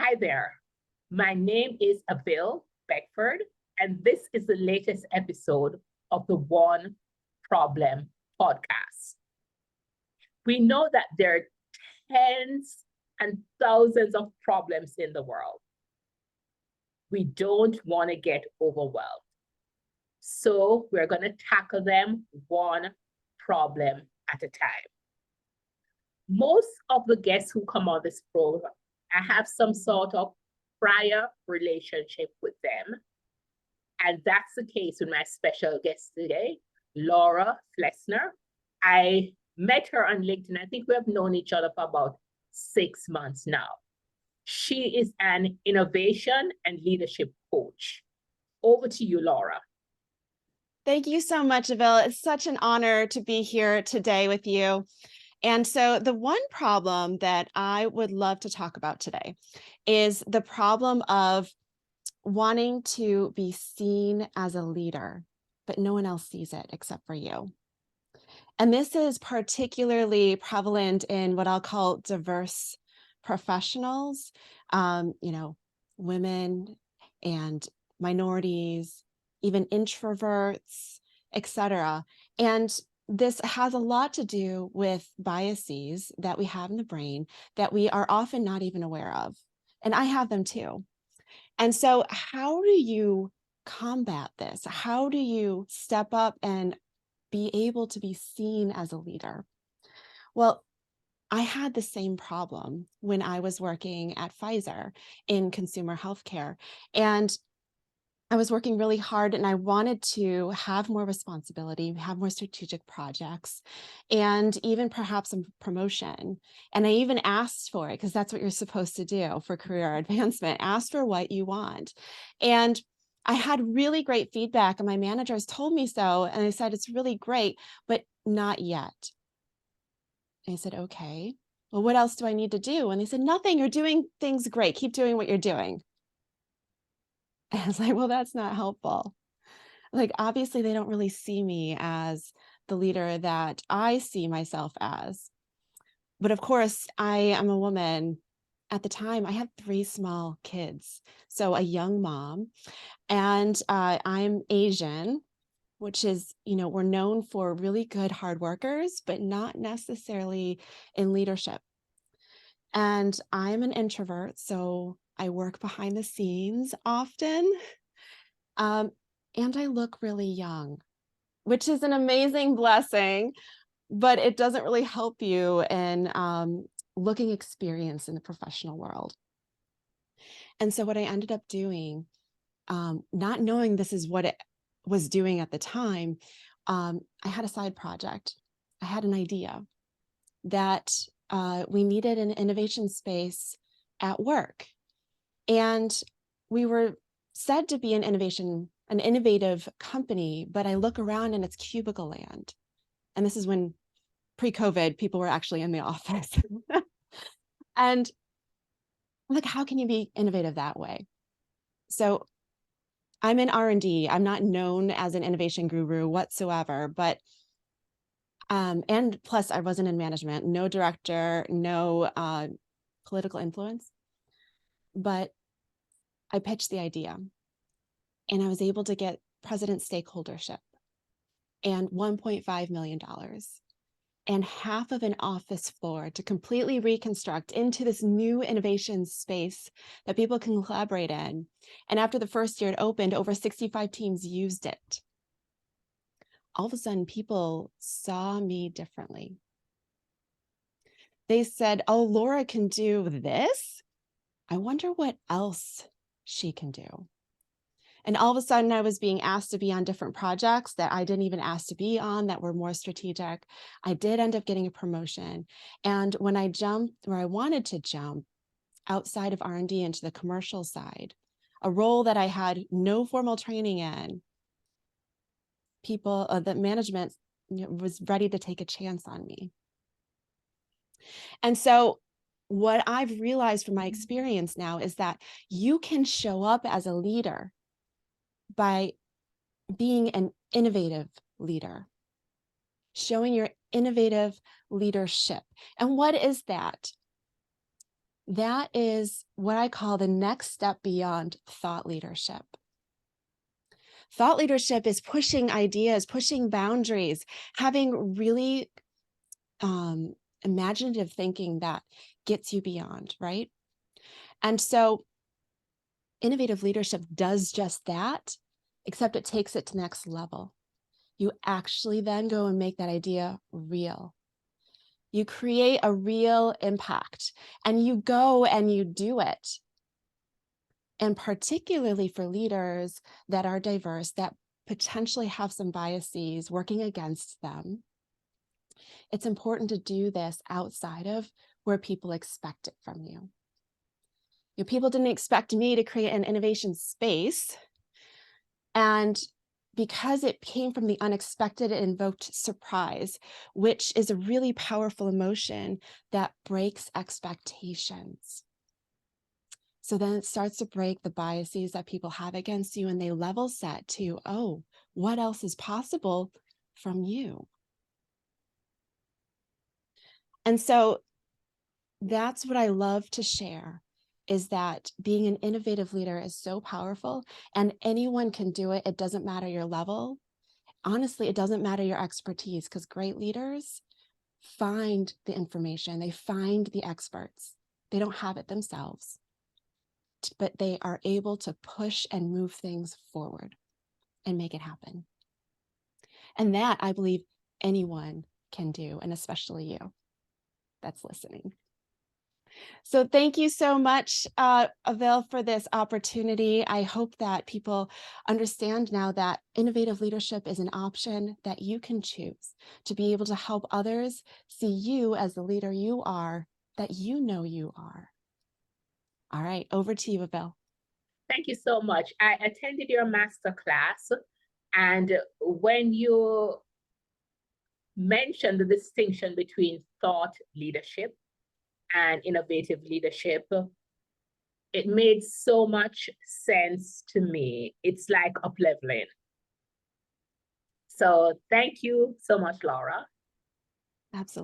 Hi there. My name is Avil Beckford, and this is the latest episode of the One Problem podcast. We know that there are tens and thousands of problems in the world. We don't want to get overwhelmed. So we're going to tackle them one problem at a time. Most of the guests who come on this program, I have some sort of prior relationship with them. And that's the case with my special guest today, Laura Flessner. I met her on LinkedIn. I think we have known each other for about 6 months now. She is an innovation and leadership coach. Over to you, Laura. Thank you so much, Avil. It's such an honor to be here today with you. And so the one problem that I would love to talk about today is the problem of wanting to be seen as a leader, but no one else sees it except for you. And this is particularly prevalent in what I'll call diverse professionals, women and minorities, even introverts, etc. And this has a lot to do with biases that we have in the brain that we are often not even aware of. And I have them too. And so how do you combat this? How do you step up and be able to be seen as a leader? Well, I had the same problem when I was working at Pfizer in consumer healthcare. And I was working really hard and I wanted to have more responsibility, have more strategic projects, and even perhaps some promotion. And I even asked for it because that's what you're supposed to do for career advancement. Ask for what you want. And I had really great feedback and my managers told me so. And I said, it's really great, but not yet. And I said, okay, well, what else do I need to do? And they said, nothing, you're doing things great. Keep doing what you're doing. And I was like, well, that's not helpful. Like, obviously, they don't really see me as the leader that I see myself as. But of course, I am a woman. At the time, I had 3 small kids. So a young mom, and I'm Asian, which is, we're known for really good hard workers, but not necessarily in leadership. And I'm an introvert, so I work behind the scenes often. And I look really young, which is an amazing blessing, but it doesn't really help you in looking experienced in the professional world. And so what I ended up doing, not knowing this is what it was doing at the time, I had a side project. I had an idea that we needed an innovation space at work. And we were said to be an innovative company, but I look around and it's cubicle land. And this is when pre-COVID, people were actually in the office. And I'm like, how can you be innovative that way? So I'm in R&D. I'm not known as an innovation guru whatsoever, but and plus I wasn't in management, no director, no political influence. But I pitched the idea and I was able to get president stakeholdership and $1.5 million and half of an office floor to completely reconstruct into this new innovation space that people can collaborate in. And after the first year it opened, over 65 teams used it. All of a sudden, people saw me differently. They said, oh, Laura can do this? I wonder what else she can do. And all of a sudden, I was being asked to be on different projects that I didn't even ask to be on that were more strategic. I did end up getting a promotion. And when I jumped where I wanted to jump outside of R&D into the commercial side, a role that I had no formal training in, the management was ready to take a chance on me. And so what I've realized from my experience now is that you can show up as a leader by being an innovative leader, showing your innovative leadership. And what is that? That is what I call the next step beyond thought leadership. Thought leadership is pushing ideas, pushing boundaries, having really imaginative thinking that gets you beyond, right? And so innovative leadership does just that, except it takes it to the next level. You actually then go and make that idea real. You create a real impact and you go and you do it. And particularly for leaders that are diverse, that potentially have some biases working against them, it's important to do this outside of where people expect it from you. People didn't expect me to create an innovation space. And because it came from the unexpected, it invoked surprise, which is a really powerful emotion that breaks expectations. So then it starts to break the biases that people have against you, and they level set to, oh, what else is possible from you? And so that's what I love to share, is that being an innovative leader is so powerful and anyone can do it. It doesn't matter your level. Honestly, it doesn't matter your expertise, because great leaders find the information, they find the experts. They don't have it themselves, but they are able to push and move things forward and make it happen. And that, I believe, anyone can do, and especially you that's listening. So thank you so much, Avil, for this opportunity. I hope that people understand now that innovative leadership is an option that you can choose to be able to help others see you as the leader you are, that you know you are. All right, over to you, Avil. Thank you so much. I attended your master class, and when you mentioned the distinction between thought leadership and innovative leadership, it made so much sense to me. It's like up-leveling. So thank you so much, Laura. Absolutely.